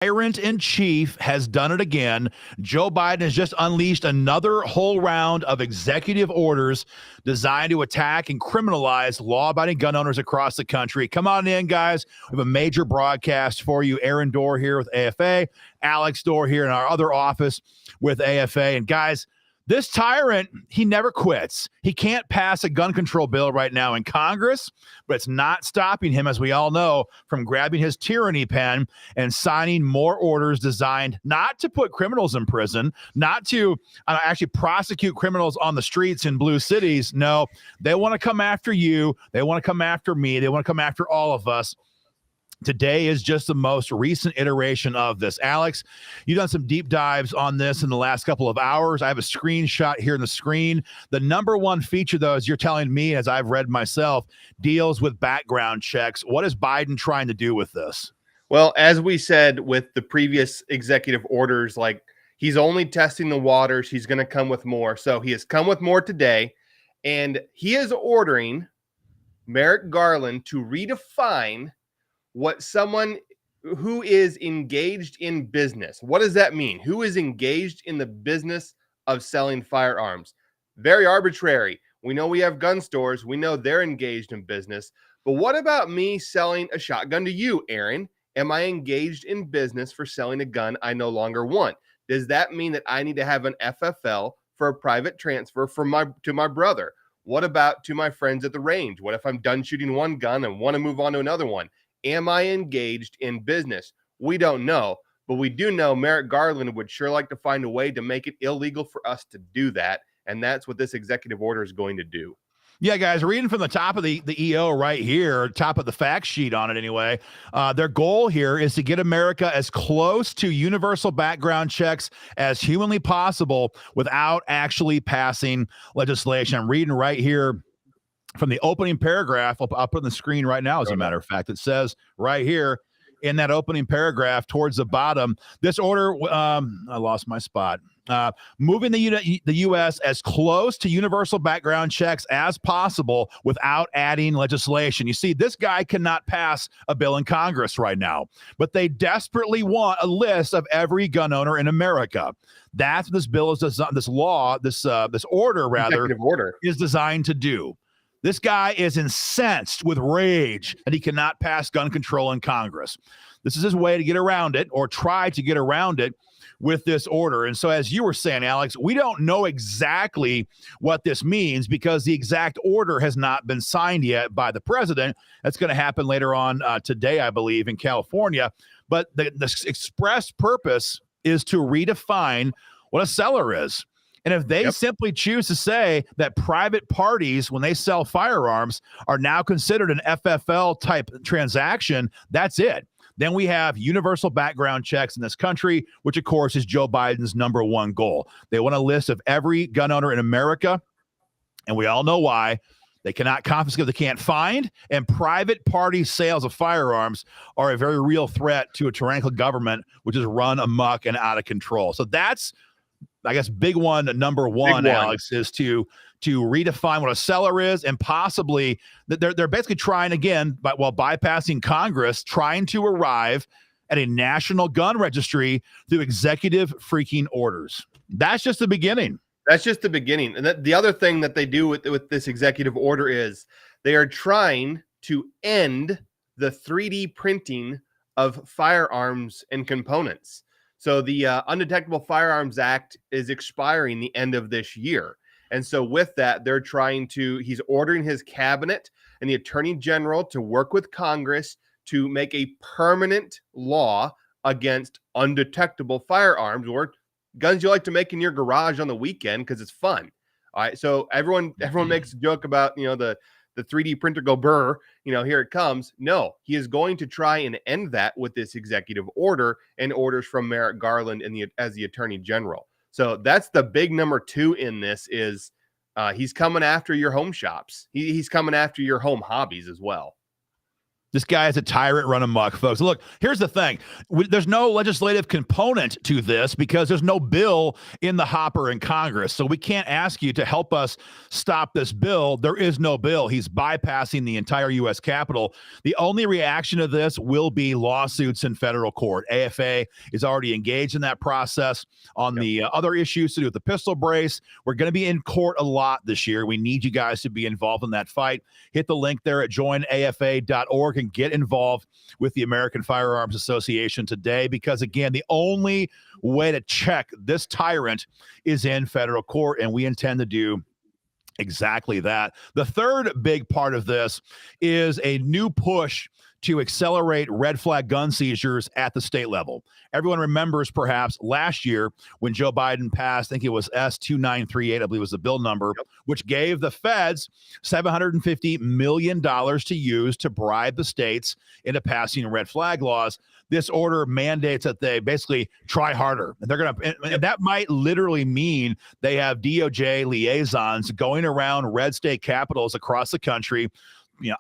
Tyrant in chief has done it again. Joe Biden has just unleashed another whole round of executive orders designed to attack and criminalize law-abiding gun owners across the country. Come on in, guys. We have a major broadcast for you. Aaron Dorr here with AFA, Alex Dorr here in our other office with AFA. And guys, this tyrant, he never quits. He can't pass a gun control bill right now in Congress, but it's not stopping him, as we all know, from grabbing his tyranny pen and signing more orders designed not to put criminals in prison, not to actually prosecute criminals on the streets in blue cities. No, they want to come after you. They want to come after me. They want to come after all of us. Today is just the most recent iteration of this. Alex, you've done some deep dives on this in the last couple of hours. I have a screenshot here on the screen. The number one feature, though, as you're telling me, as I've read myself, deals with background checks. What is Biden trying to do with this? Well, as we said with the previous executive orders, like he's only testing the waters. He's going to come with more. So he has come with more today, and he is ordering Merrick Garland to redefine what someone who is engaged in business. What does that mean? Who is engaged in the business of selling firearms? Very arbitrary. We know we have gun stores. We know they're engaged in business. But what about me selling a shotgun to you, Aaron? Am I engaged in business for selling a gun I no longer want? Does that mean that I need to have an FFL for a private transfer to my brother? What about to my friends at the range? What if I'm done shooting one gun and want to move on to another one? Am I engaged in business? We don't know, but we do know Merrick Garland would sure like to find a way to make it illegal for us to do that. And that's what this executive order is going to do. Yeah, guys, reading from the top of the EO right here, top of the fact sheet on it anyway, their goal here is to get America as close to universal background checks as humanly possible without actually passing legislation. I'm reading right here from the opening paragraph. I'll put on the screen right now, as a matter of fact. It says right here in that opening paragraph towards the bottom, this order, I lost my spot, moving the U.S. as close to universal background checks as possible without adding legislation. You see, this guy cannot pass a bill in Congress right now, but they desperately want a list of every gun owner in America. That's what this bill is, this order is designed to do. This guy is incensed with rage that he cannot pass gun control in Congress. This is his way to get around it, or try to get around it, with this order. And so, as you were saying, Alex, we don't know exactly what this means because the exact order has not been signed yet by the president. That's going to happen later on today, I believe, in California. But the express purpose is to redefine what a seller is. And if they simply choose to say that private parties, when they sell firearms, are now considered an FFL type transaction, that's it. Then we have universal background checks in this country, which, of course, is Joe Biden's number one goal. They want a list of every gun owner in America, and we all know why. They cannot confiscate, they can't find, and private party sales of firearms are a very real threat to a tyrannical government, which is run amok and out of control. So that's, I guess, big one, number one, Alex, is to redefine what a seller is, and possibly they're basically trying, again, while bypassing Congress, trying to arrive at a national gun registry through executive freaking orders. That's just the beginning. That's just the beginning. And the other thing that they do with this executive order is they are trying to end the 3D printing of firearms and components. So the Undetectable Firearms Act is expiring the end of this year. And so with that, he's ordering his cabinet and the attorney general to work with Congress to make a permanent law against undetectable firearms, or guns you like to make in your garage on the weekend because it's fun. All right. So everyone makes a joke about, the 3D printer go burr, here it comes. No, he is going to try and end that with this executive order and orders from Merrick Garland as the attorney general. So that's the big number two in this is he's coming after your home shops. He's coming after your home hobbies as well. This guy is a tyrant run amok, folks. Look, here's the thing. There's no legislative component to this because there's no bill in the hopper in Congress. So we can't ask you to help us stop this bill. There is no bill. He's bypassing the entire U.S. Capitol. The only reaction to this will be lawsuits in federal court. AFA is already engaged in that process on the other issues to do with the pistol brace. We're going to be in court a lot this year. We need you guys to be involved in that fight. Hit the link there at joinafa.org and get involved with the American Firearms Association today, because again, the only way to check this tyrant is in federal court, and we intend to do exactly that. The third big part of this is a new push to accelerate red flag gun seizures at the state level. Everyone remembers perhaps last year when Joe Biden passed, I think it was S2938, I believe was the bill number, which gave the feds $750 million to use to bribe the states into passing red flag laws. This order mandates that they basically try harder. And they're going to, and that might literally mean they have DOJ liaisons going around red state capitals across the country,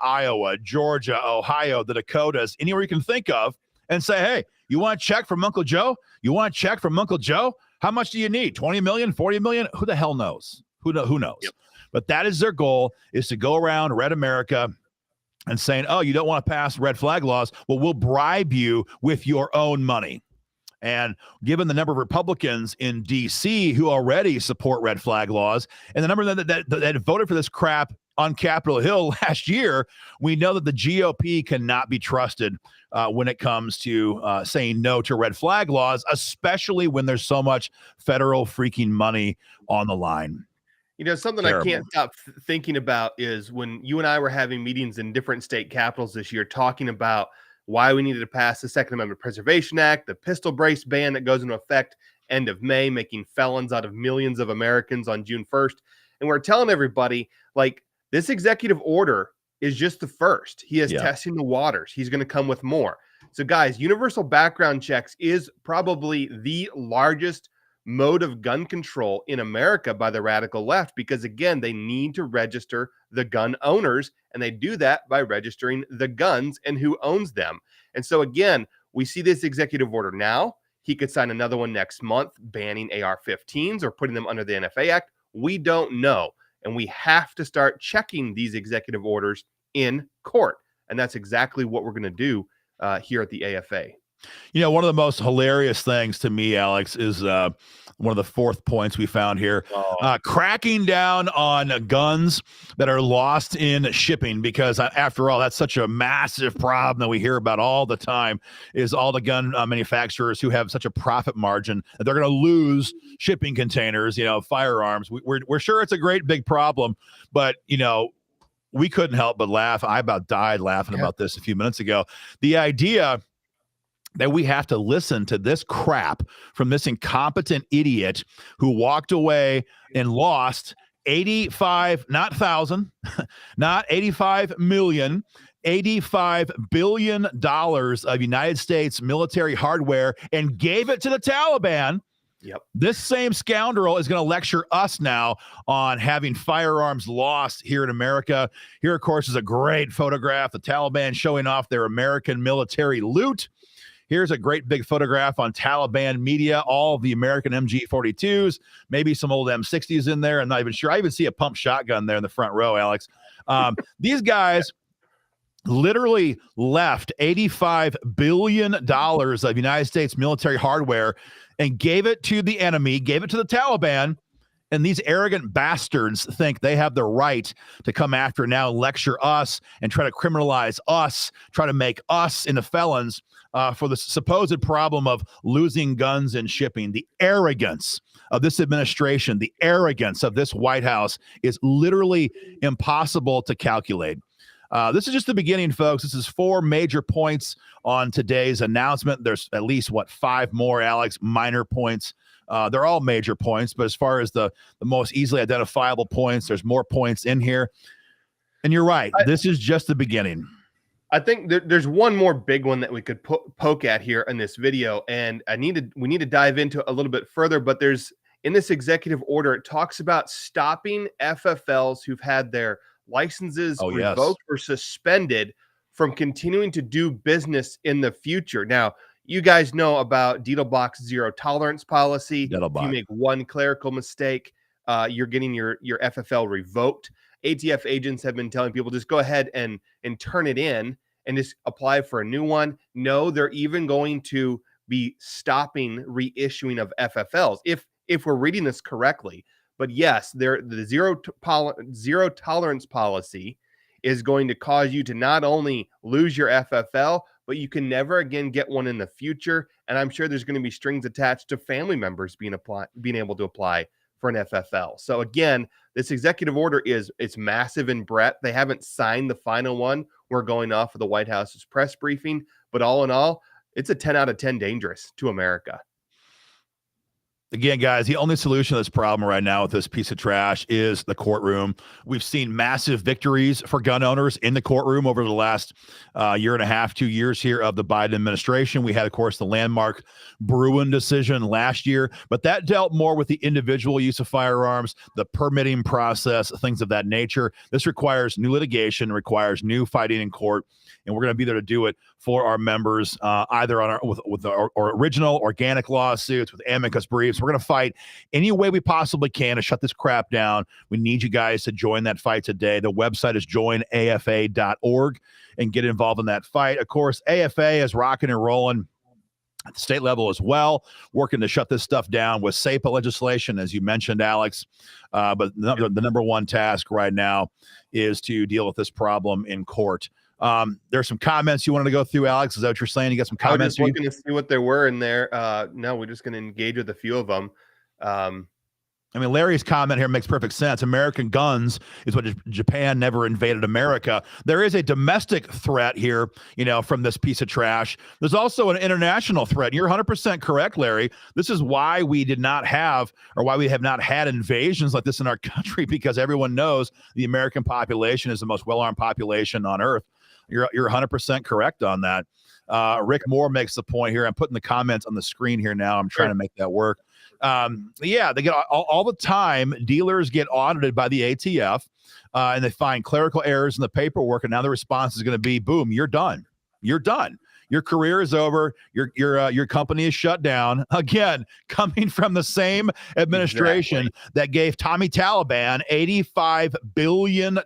Iowa, Georgia, Ohio, the Dakotas, anywhere you can think of, and say, hey, you want a check from Uncle Joe? You want a check from Uncle Joe? How much do you need? 20 million, 40 million? Who the hell knows? Who knows? Yep. But that is their goal, is to go around red America and saying, oh, you don't want to pass red flag laws? Well, we'll bribe you with your own money. And given the number of Republicans in D.C. who already support red flag laws, and the number that voted for this crap on Capitol Hill last year, we know that the GOP cannot be trusted when it comes to saying no to red flag laws, especially when there's so much federal freaking money on the line. Something Terrible. I can't stop thinking about is when you and I were having meetings in different state capitals this year talking about why we needed to pass the Second Amendment Preservation Act, the pistol brace ban that goes into effect end of May, making felons out of millions of Americans on June 1st. And we're telling everybody, like, this executive order is just the first. He is testing the waters. He's going to come with more. So, guys, universal background checks is probably the largest mode of gun control in America by the radical left, because, again, they need to register the gun owners, and they do that by registering the guns and who owns them. And so, again, we see this executive order now. He could sign another one next month banning AR-15s or putting them under the NFA Act. We don't know. And we have to start checking these executive orders in court. And that's exactly what we're going to do here at the AFA. One of the most hilarious things to me, Alex, is one of the fourth points we found here, cracking down on guns that are lost in shipping, because after all, that's such a massive problem that we hear about all the time, is all the gun manufacturers who have such a profit margin that they're going to lose shipping containers, firearms. We're sure it's a great big problem, but, we couldn't help but laugh. I about died laughing about this a few minutes ago. The idea that we have to listen to this crap from this incompetent idiot who walked away and lost 85, not 1,000, not 85 million, $85 billion of United States military hardware and gave it to the Taliban. Yep. This same scoundrel is going to lecture us now on having firearms lost here in America. Here, of course, is a great photograph, the Taliban showing off their American military loot. Here's a great big photograph on Taliban media, all of the American MG42s, maybe some old M60s in there. I'm not even sure. I even see a pump shotgun there in the front row, Alex. These guys literally left $85 billion of United States military hardware and gave it to the enemy, gave it to the Taliban. And these arrogant bastards think they have the right to come after now, lecture us and try to criminalize us, try to make us into felons for the supposed problem of losing guns and shipping. The arrogance of this administration, the arrogance of this White House is literally impossible to calculate. This is just the beginning, folks. This is 4 major points on today's announcement. There's at least, 5 more, Alex, minor points. They're all major points, but as far as the most easily identifiable points, there's more points in here. And you're right. This is just the beginning. I think there's one more big one that we could poke at here in this video, and we need to dive into a little bit further. But in this executive order, it talks about stopping FFLs who've had their licenses revoked or suspended from continuing to do business in the future. Now, you guys know about Deedlebox zero tolerance policy. If you make one clerical mistake, you're getting your FFL revoked. ATF agents have been telling people just go ahead and turn it in and just apply for a new one. No, they're even going to be stopping reissuing of FFLs if we're reading this correctly. But yes, the zero tolerance policy is going to cause you to not only lose your FFL, but you can never again get one in the future. And I'm sure there's going to be strings attached to family members being able to apply for an FFL. So again, this executive order it's massive in breadth. They haven't signed the final one. We're going off of the White House's press briefing, but all in all, it's a 10 out of 10 dangerous to America. Again, guys, the only solution to this problem right now with this piece of trash is the courtroom. We've seen massive victories for gun owners in the courtroom over the last year and a half, 2 years here of the Biden administration. We had, of course, the landmark Bruen decision last year, but that dealt more with the individual use of firearms, the permitting process, things of that nature. This requires new litigation, requires new fighting in court, and we're going to be there to do it for our members, either on with our original organic lawsuits, with amicus briefs. We're going to fight any way we possibly can to shut this crap down. We need you guys to join that fight today. The website is joinafa.org and get involved in that fight. Of course, AFA is rocking and rolling at the state level as well, working to shut this stuff down with SEPA legislation, as you mentioned, Alex. But the number one task right now is to deal with this problem in court. There's some comments you wanted to go through, Alex. Is that what you're saying? You got some comments? I was just looking to see what there were in there. No, we're just going to engage with a few of them. I mean, Larry's comment here makes perfect sense. American guns is what Japan never invaded America. There is a domestic threat here, from this piece of trash. There's also an international threat. You're 100% correct, Larry. This is why we did not have, or why we have not had invasions like this in our country, because everyone knows the American population is the most well-armed population on earth. You're 100% correct on that. Rick Moore makes the point here. I'm putting the comments on the screen here now. I'm trying to make that work. Yeah, they get all the time. Dealers get audited by the ATF, and they find clerical errors in the paperwork. And now the response is going to be, boom, you're done. You're done. Your career is over. Your company is shut down. Again, coming from the same administration that gave Tommy Taliban $85 billion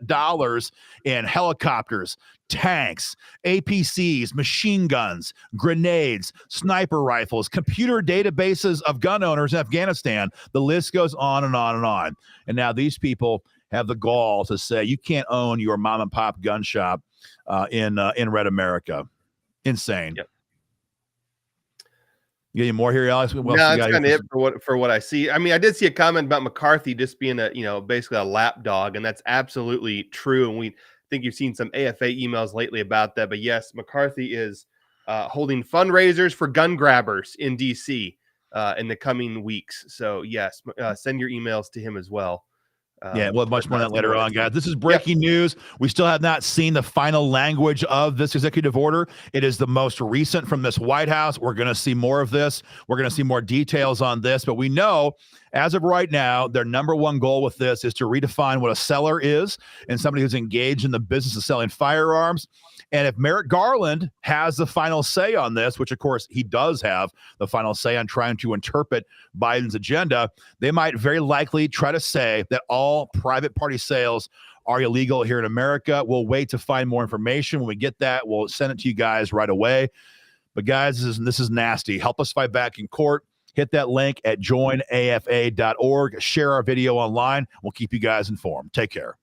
in helicopters, tanks, APCs, machine guns, grenades, sniper rifles, computer databases of gun owners in Afghanistan. The list goes on and on and on. And now these people have the gall to say you can't own your mom and pop gun shop in Red America. Insane. Yep. You got any more here, Alex? No, that's kind of it for what I see. I mean, I did see a comment about McCarthy just being basically a lapdog, and that's absolutely true. And we think you've seen some AFA emails lately about that. But yes, McCarthy is holding fundraisers for gun grabbers in DC in the coming weeks. So yes, send your emails to him as well. Yeah, we'll have much more on that later on, guys. This is breaking news. We still have not seen the final language of this executive order. It is the most recent from this White House. We're going to see more of this. We're going to see more details on this. But we know, as of right now, their number one goal with this is to redefine what a seller is and somebody who's engaged in the business of selling firearms. And if Merrick Garland has the final say on this, which, of course, he does have the final say on trying to interpret Biden's agenda, they might very likely try to say that all private party sales are illegal here in America. We'll wait to find more information. When we get that, we'll send it to you guys right away. But, guys, this is nasty. Help us fight back in court. Hit that link at joinafa.org. Share our video online. We'll keep you guys informed. Take care.